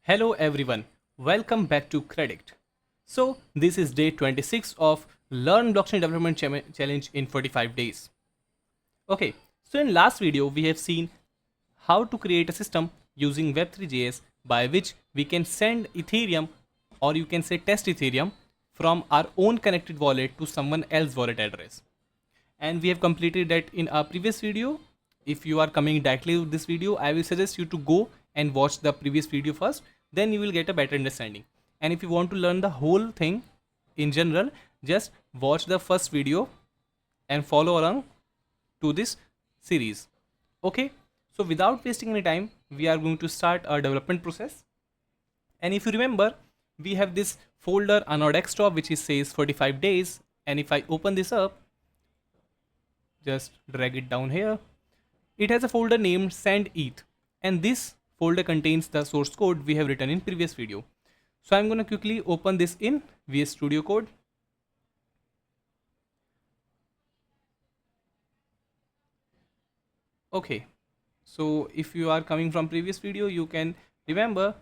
Hello everyone, welcome back to Kredict. So this is day 26 of Learn Blockchain Development Challenge in 45 days. Okay, so in last video we have seen how to create a system using Web3.js by which we can send Ethereum, or you can say test Ethereum, from our own connected wallet to someone else's wallet address. And we have completed that in our previous video. If you are coming directly to this video, I will suggest you to go and watch the previous video first, then you will get a better understanding. And if you want to learn the whole thing in general, just watch the first video and follow along to this series. Okay, so without wasting any time, we are going to start our development process. And if you remember, we have this folder on our desktop which is says 45 days, and if I open this up, just drag it down here, it has a folder named send eth, and this folder contains the source code we have written in previous video. So I'm going to quickly open this in VS Studio Code. Okay, so if you are coming from previous video, you can remember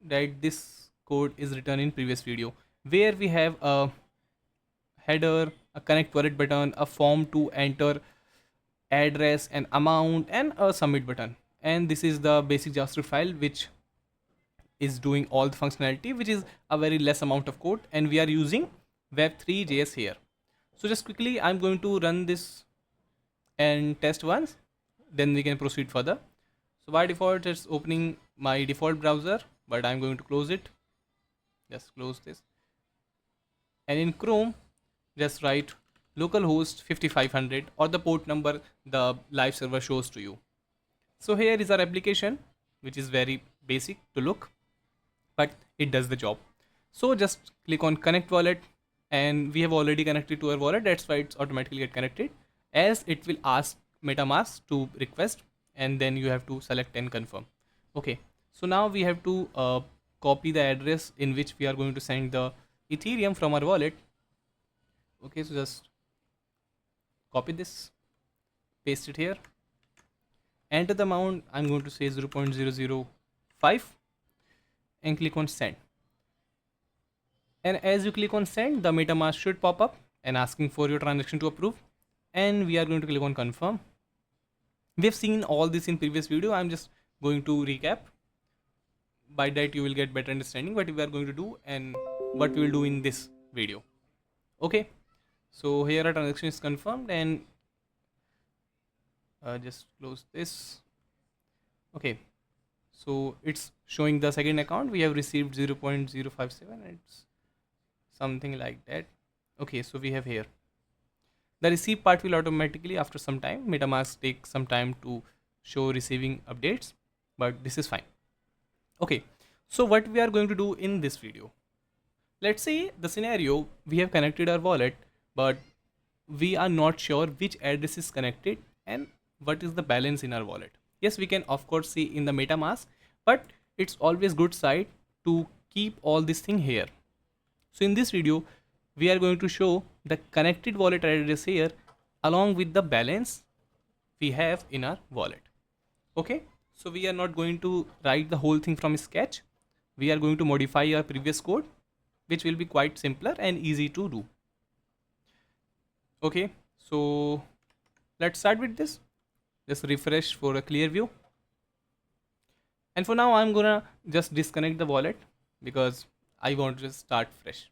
that this code is written in previous video, where we have a header, a connect wallet button, a form to enter address and amount, and a submit button. And this is the basic JavaScript file which is doing all the functionality, which is a very less amount of code, and we are using Web3.js here. So just quickly I'm going to run this and test once, then we can proceed further. So by default it's opening my default browser, but I'm going to close it. Just close this, and in Chrome just write localhost 5500 or the port number the live server shows to you. So here is our application, which is very basic to look, but it does the job. So just click on connect wallet, and we have already connected to our wallet, that's why it's automatically get connected, as it will ask MetaMask to request, and then you have to select and confirm. Okay, so now we have to copy the address in which we are going to send the Ethereum from our wallet. Okay, so just copy this, paste it here, enter the amount, I'm going to say 0.005, and click on send. And as you click on send, the MetaMask should pop up and asking for your transaction to approve, and we are going to click on confirm. We have seen all this in previous video, I'm just going to recap. By that you will get better understanding what we are going to do and what we will do in this video. Okay, so here our transaction is confirmed, and just close this. Okay, so it's showing the second account we have received 0.057, it's something like that. Okay, so we have here the receive part will automatically after some time. MetaMask takes some time to show receiving updates, but this is fine. Okay, so what we are going to do in this video, let's say the scenario we have connected our wallet, but we are not sure which address is connected and what is the balance in our wallet. Yes, we can of course see in the MetaMask, but it's always good side to keep all this thing here. So in this video we are going to show the connected wallet address here along with the balance we have in our wallet. Okay, so we are not going to write the whole thing from scratch, we are going to modify our previous code, which will be quite simpler and easy to do. Okay, so let's start with this. Just refresh for a clear view, and for now I'm gonna just disconnect the wallet because I want to just start fresh.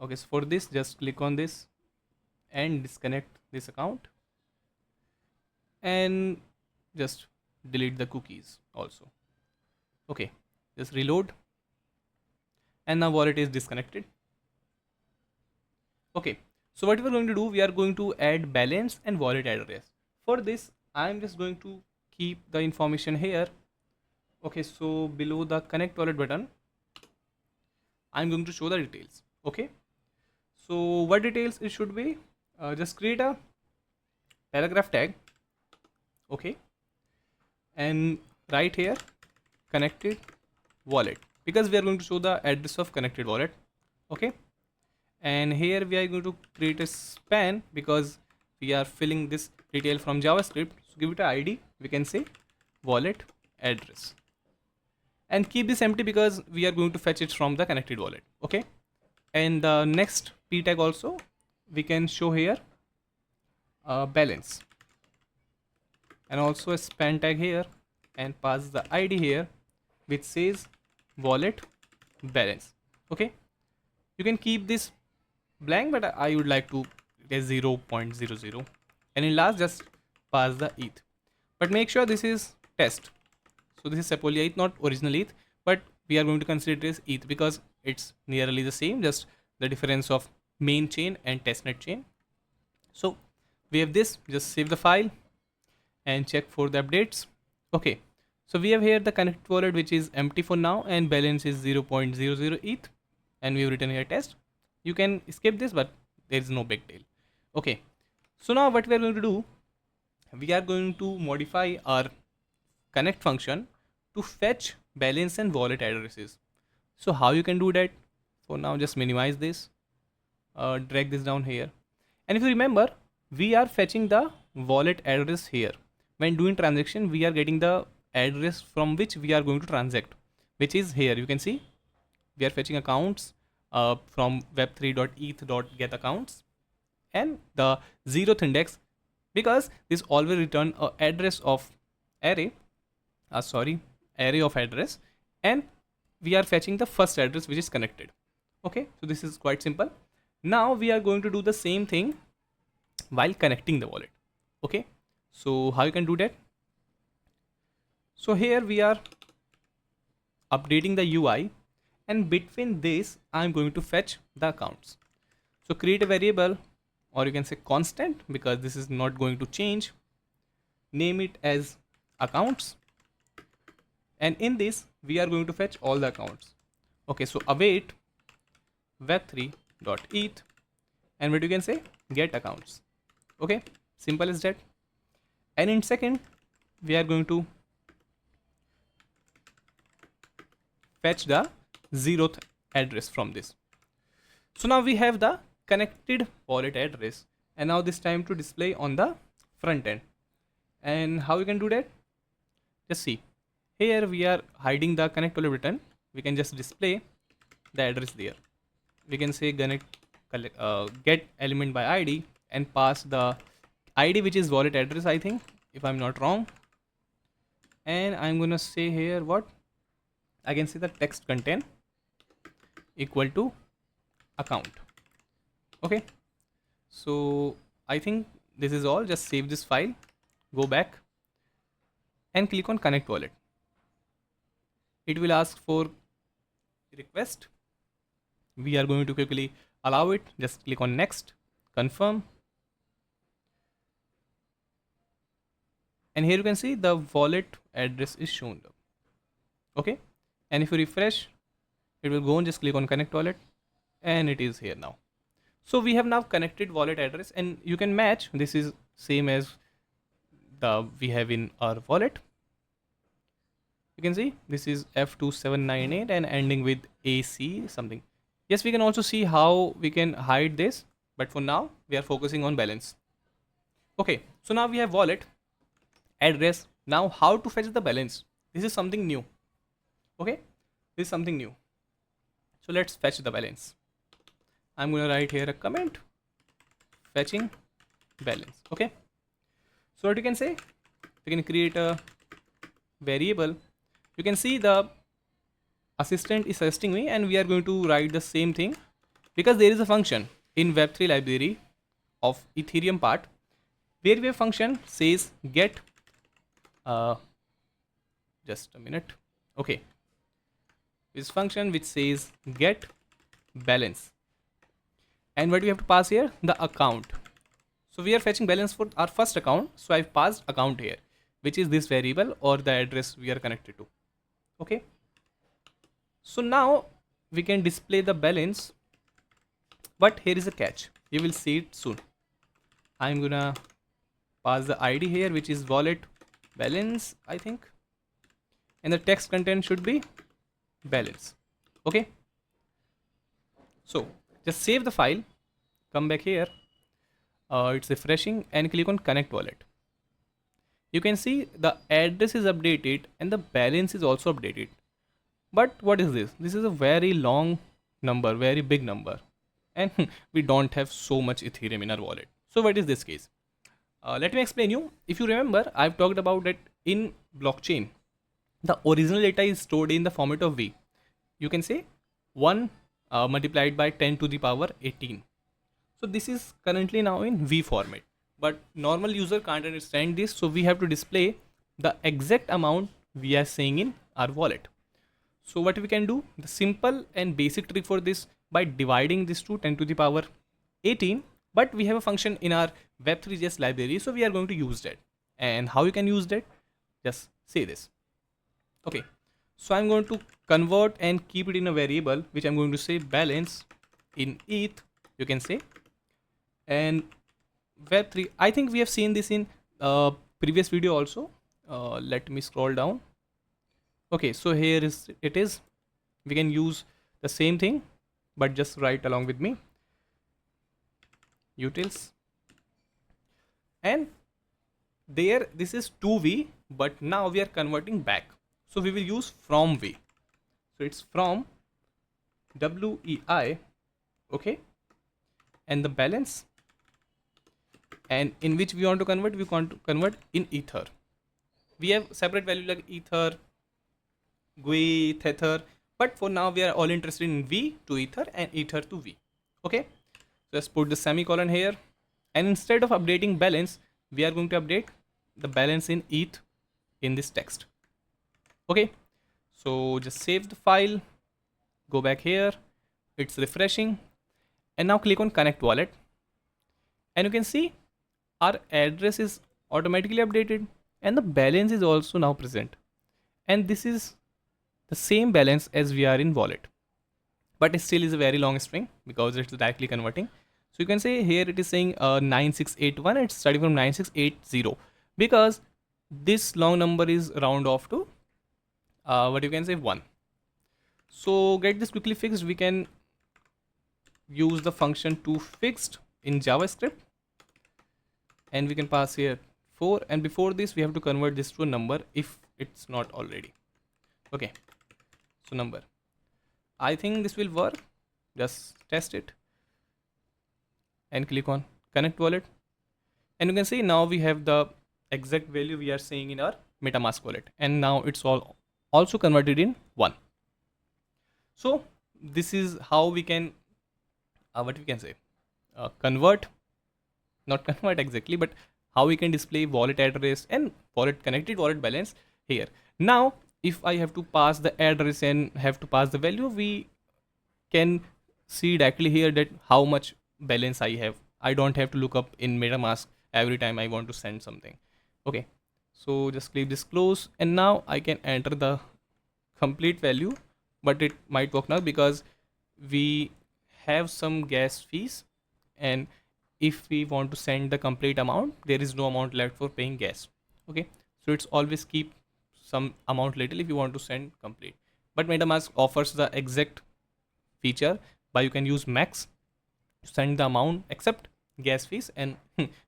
Okay, so for this just click on this and disconnect this account, and just delete the cookies also. Okay, just reload, and now wallet is disconnected. Okay, so what we're going to do, we are going to add balance and wallet address. For this I'm just going to keep the information here. Okay, so below the connect wallet button I'm going to show the details. Okay, so what details it should be, just create a paragraph tag. Okay, and write here connected wallet, because we are going to show the address of connected wallet. Okay, and here we are going to create a span because we are filling this detail from JavaScript. So give it an ID, we can say wallet address, and keep this empty because we are going to fetch it from the connected wallet. Okay, and the next p tag also we can show here balance, and also a span tag here, and pass the id here which says wallet balance. Okay, you can keep this blank, but I would like to get 0.00, and in last just pass the eth, but make sure this is test. So this is Sepolia ETH, not original ETH, but we are going to consider it as ETH because it's nearly the same, just the difference of main chain and testnet chain. So we have this, just save the file and check for the updates. Okay, so we have here the connect wallet which is empty for now, and balance is 0.00 ETH, and we have written here test. You can skip this, but there is no big deal. Okay, so now what we are going to do, we are going to modify our connect function to fetch balance and wallet addresses. So how you can do that? For now, just minimize this, drag this down here, and if you remember, we are fetching the wallet address here. When doing transaction, we are getting the address from which we are going to transact, which is here. You can see we are fetching accounts from web3.eth.get accounts, and the 0th index, because this always return a address of array, array of address, and we are fetching the first address which is connected. Okay, so this is quite simple. Now we are going to do the same thing while connecting the wallet. Okay, so how you can do that? So here we are updating the UI, and between this I'm going to fetch the accounts. So create a variable, or you can say constant, because this is not going to change. Name it as accounts, and in this we are going to fetch all the accounts. Okay, so await web3.eth, and what you can say, get accounts. Okay, simple as that. And in second we are going to fetch the 0th address from this. So now we have the connected wallet address, and now this time to display on the front end. And how you can do that? Just see, here we are hiding the connect wallet button. We can just display the address there. We can say get element by id, and pass the id which is wallet address, I think, if I'm not wrong. And I'm gonna say here what I can say, the text content equal to account. Okay, so I think this is all. Just save this file, go back and click on connect wallet. It will ask for request. We are going to quickly allow it. Just click on next, confirm, and here you can see the wallet address is shown. Okay, and if you refresh, it will go and just click on connect wallet, and it is here now. So we have now connected wallet address, and you can match. This is same as the we have in our wallet. You can see this is F2798 and ending with AC something. Yes, we can also see how we can hide this, but for now we are focusing on balance. Okay, so now we have wallet address. Now how to fetch the balance? This is something new. Okay, this is something new. So let's fetch the balance. I'm going to write here a comment, fetching balance. Okay, so what you can say, we can create a variable. You can see the assistant is assisting me, and we are going to write the same thing, because there is a function in Web3 library of Ethereum part where we have function says get just a minute. Okay, this function which says get balance, and what we have to pass here, the account. So we are fetching balance for our first account, so I've passed account here, which is this variable or the address we are connected to. Okay, so now we can display the balance, but here is a catch. You will see it soon. I'm gonna pass the id here, which is wallet balance, I think, and the text content should be balance. Okay, so just save the file, come back here, it's refreshing, and click on connect wallet. You can see the address is updated and the balance is also updated. But what is this? This is a very long number, very big number, and we don't have so much Ethereum in our wallet. So what is this case? Let me explain you. If you remember, I've talked about that in blockchain, the original data is stored in the format of V. You can say 1 multiplied by 10 to the power 18. So this is currently now in V format, but normal user can't understand this, so we have to display the exact amount we are saying in our wallet. So what we can do, the simple and basic trick for this, by dividing this to 10 to the power 18, but we have a function in our Web3.js library, so we are going to use that. And how you can use that? Just say this. Okay, so I'm going to convert and keep it in a variable, which I'm going to say balance in ETH, you can say. And Web3, I think we have seen this in previous video also. Let me scroll down. Okay, so here is it is. We can use the same thing, but just write along with me. Utils. And there, this is 2V, but now we are converting back. So we will use from V. So it's from WEI, okay? And the balance, and in which we want to convert, we want to convert in Ether. We have separate value like Ether, GUI, Tether, but for now we are all interested in V to Ether and Ether to V. Okay, so let's put the semicolon here, and instead of updating balance, we are going to update the balance in ETH in this text. Okay, so just save the file, go back here, it's refreshing, and now click on connect wallet, and you can see our address is automatically updated and the balance is also now present, and this is the same balance as we are in wallet, but it still is a very long string because it's directly converting. So you can say here it is saying 9681, it's starting from 9680 because this long number is round off to what you can say 1. So get this quickly fixed, we can use the function toFixed in JavaScript, and we can pass here 4, and before this we have to convert this to a number if it's not already. Okay, so number, I think this will work. Just test it and click on connect wallet, and you can see now we have the exact value we are saying in our MetaMask wallet, and now it's all also converted in 1. So this is how we can what we can say convert, not convert exactly, but how we can display wallet address and wallet connected wallet balance here. Now if I have to pass the address and have to pass the value, we can see directly here that how much balance I have. I don't have to look up in MetaMask every time I want to send something. Okay, so just click this close, and now I can enter the complete value, but it might work now because we have some gas fees, and if we want to send the complete amount, there is no amount left for paying gas. Okay, so it's always keep some amount little if you want to send complete, but MetaMask offers the exact feature by you can use max to send the amount except gas fees, and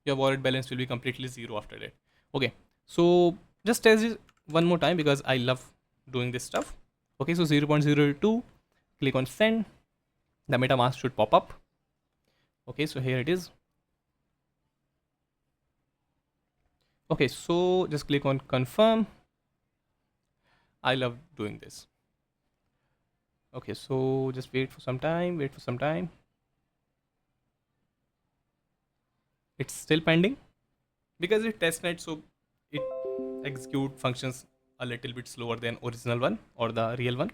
your wallet balance will be completely zero after that. Okay, so just test it one more time because I love doing this stuff. Okay, so 0.02, click on send, the MetaMask should pop up. Okay, so here it is. Okay, so just click on confirm. I love doing this. Okay, so just wait for some time, it's still pending because it's testnet, so it execute functions a little bit slower than original one or the real one.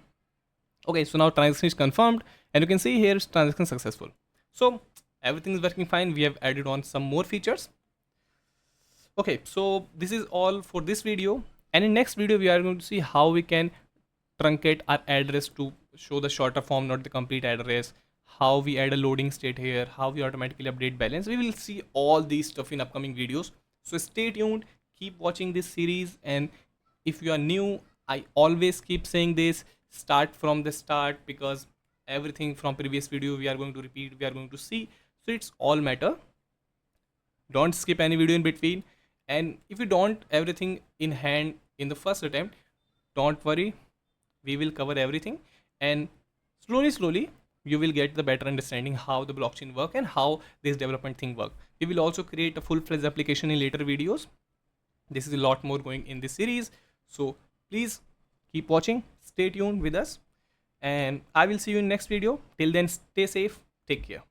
Okay, so now transaction is confirmed, and you can see here it's transaction successful. So everything is working fine. We have added on some more features. Okay, so this is all for this video, and in next video we are going to see how we can truncate our address to show the shorter form, not the complete address, how we add a loading state here, how we automatically update balance. We will see all these stuff in upcoming videos, so stay tuned, keep watching this series. And if you are new, I always keep saying this, start from the start, because everything from previous video we are going to repeat, we are going to see, so it's all matter. Don't skip any video in between, and if you don't everything in hand in the first attempt, don't worry, we will cover everything, and slowly you will get the better understanding how the blockchain work and how this development thing work. We will also create a full-fledged application in later videos. This is a lot more going in this series, so please keep watching, stay tuned with us, and I will see you in next video. Till then, stay safe, take care.